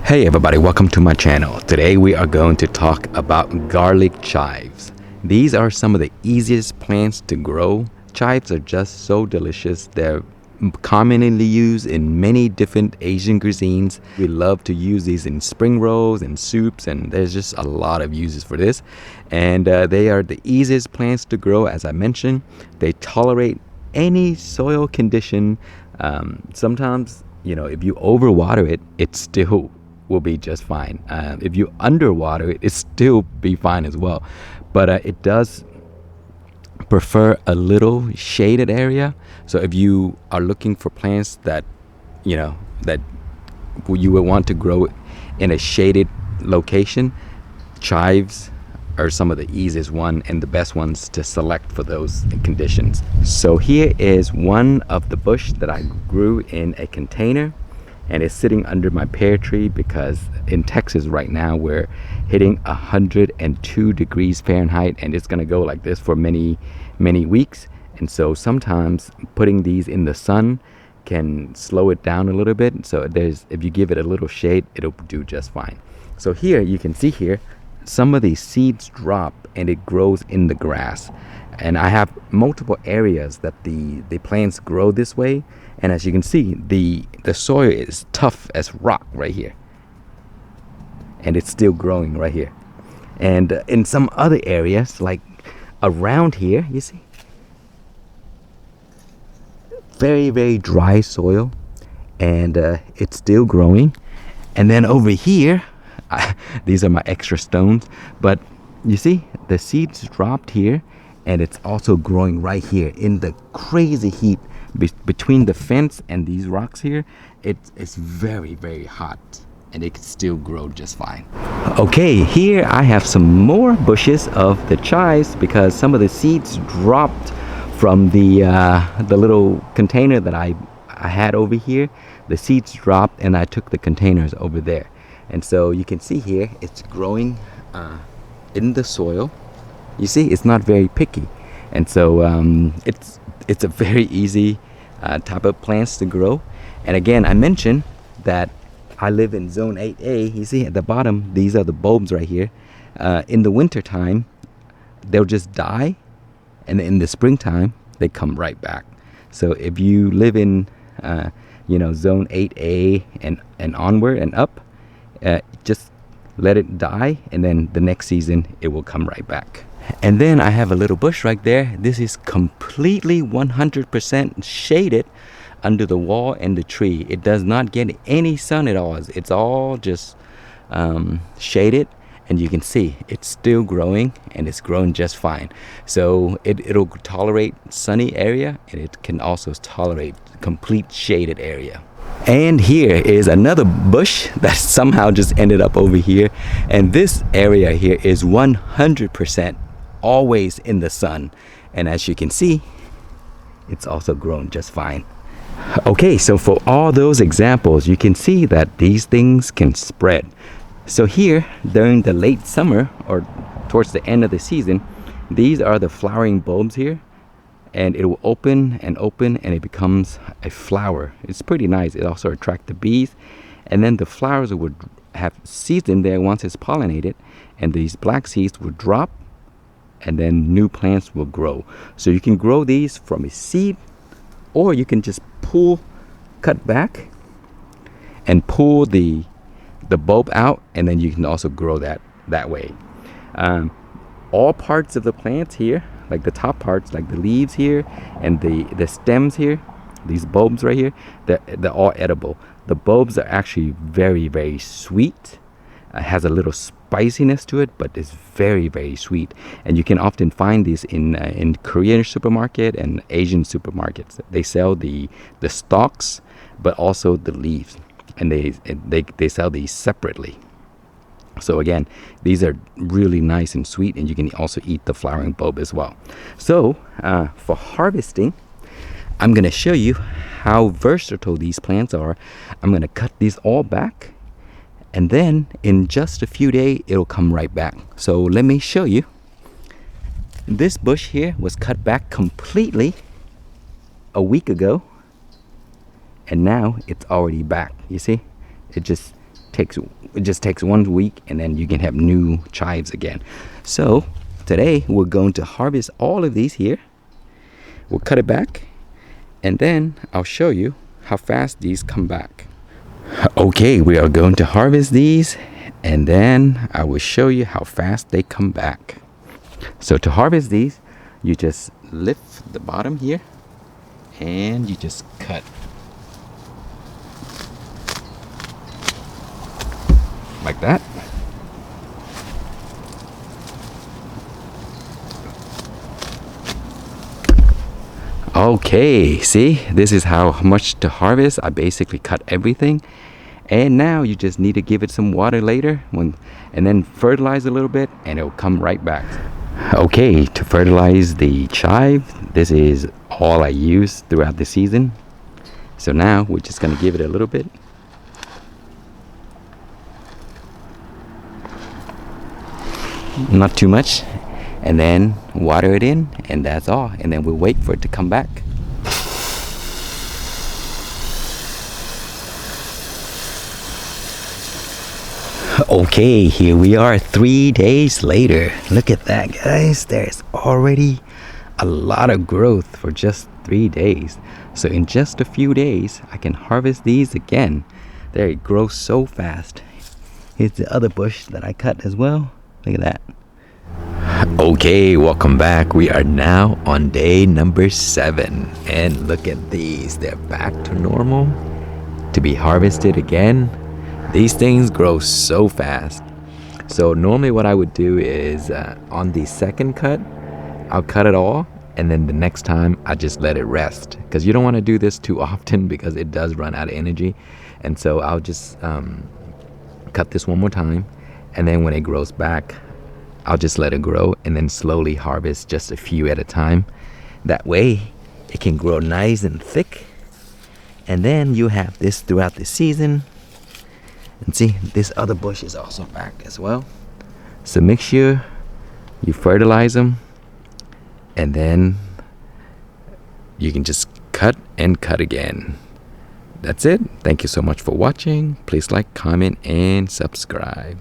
Hey everybody, welcome to my channel. Today we are going to talk about garlic chives. These are some of the easiest plants to grow. Chives are just so delicious. They're commonly used in many different Asian cuisines. We love to use these in spring rolls and soups, and there's just a lot of uses for this. And they are the easiest plants to grow, as I mentioned. They tolerate any soil condition. Sometimes, if you overwater it, it still will be just fine. If you underwater it, it still be fine as well. But it does prefer a little shaded area. So if you are looking for plants that you would want to grow in a shaded location, chives are some of the easiest one and the best ones to select for those conditions. So here is one of the bush that I grew in a container, and it's sitting under my pear tree because in Texas right now we're hitting 102 degrees Fahrenheit, and it's gonna go like this for many weeks. And so sometimes putting these in the sun can slow it down a little bit. So if you give it a little shade, it'll do just fine. So here you can see here some of these seeds drop and it grows in the grass. And I have multiple areas that the plants grow this way. And as you can see, the soil is tough as rock right here. And it's still growing right here. And in some other areas, like around here, you see, very, very dry soil. And it's still growing. And then over here, these are my extra stones. But you see, the seeds dropped here. And it's also growing right here in the crazy heat between the fence and these rocks here. It's very, very hot, and it can still grow just fine. Okay, here I have some more bushes of the chives because some of the seeds dropped from the little container that I had over here. The seeds dropped, and I took the containers over there. And so you can see here it's growing in the soil. You see, it's not very picky, and so it's a very easy type of plants to grow. And again, I mentioned that I live in zone 8A. You see at the bottom, these are the bulbs right here. In the winter time, they'll just die, and in the springtime, they come right back. So if you live in zone 8A and onward and up, just let it die, and then the next season it will come right back. And then I have a little bush right there. This is completely 100% shaded under the wall and the tree. It does not get any sun at all. It's all just shaded, and you can see it's still growing, and it's growing just fine. So it'll tolerate sunny area, and it can also tolerate complete shaded area. And here is another bush that somehow just ended up over here, and this area here is 100% always in the sun, and as you can see, it's also grown just fine. Okay, so for all those examples, you can see that these things can spread. So here during the late summer or towards the end of the season, these are the flowering bulbs here, and it will open and open, and it becomes a flower. It's pretty nice. It also attracts the bees, and then the flowers would have seeds in there once it's pollinated, and these black seeds would drop, and then new plants will grow. So you can grow these from a seed, or you can just cut back and pull the bulb out, and then you can also grow that way. All parts of the plants here, like the top parts, like the leaves here and the stems here, these bulbs right here, they're all edible. The bulbs are actually very, very sweet. It has a little spiciness to it, but it's very, very sweet. And you can often find these in Korean supermarket and Asian supermarkets. They sell the stalks, but also the leaves, and they sell these separately. So again, these are really nice and sweet, and you can also eat the flowering bulb as well. So for harvesting, I'm going to show you how versatile these plants are. I'm going to cut these all back, and then in just a few days it'll come right back. So let me show you. This bush here was cut back completely a week ago, and now it's already back. You see, it just it just takes 1 week, and then you can have new chives again. So today we're going to harvest all of these here. We'll cut it back, and then I'll show you how fast these come back. Okay, we are going to harvest these, and then I will show you how fast they come back. So to harvest these, you just lift the bottom here and you just cut. Like that. Okay, see, this is how much to harvest. I basically cut everything, and now you just need to give it some water later and then fertilize a little bit, and it'll come right back. Okay, to fertilize the chive, this is all I use throughout the season. So now we're just gonna give it a little bit. Not too much, and then water it in, and that's all. And then we'll wait for it to come back. Okay, here we are 3 days later. Look at that, guys. There's already a lot of growth for just 3 days. So in just a few days, I can harvest these again. There, it grows so fast. Here's the other bush that I cut as well. Look at that. Okay, welcome back. We are now on day number 7. And look at these. They're back to normal to be harvested again. These things grow so fast. So normally what I would do is on the second cut, I'll cut it all, and then the next time I just let it rest, because you don't want to do this too often because it does run out of energy. And so I'll just cut this one more time, and then when it grows back, I'll just let it grow and then slowly harvest just a few at a time. That way it can grow nice and thick, and then you have this throughout the season. And see, this other bush is also back as well. So make sure you fertilize them, and then you can just cut and cut again. That's it. Thank you so much for watching. Please like, comment, and subscribe.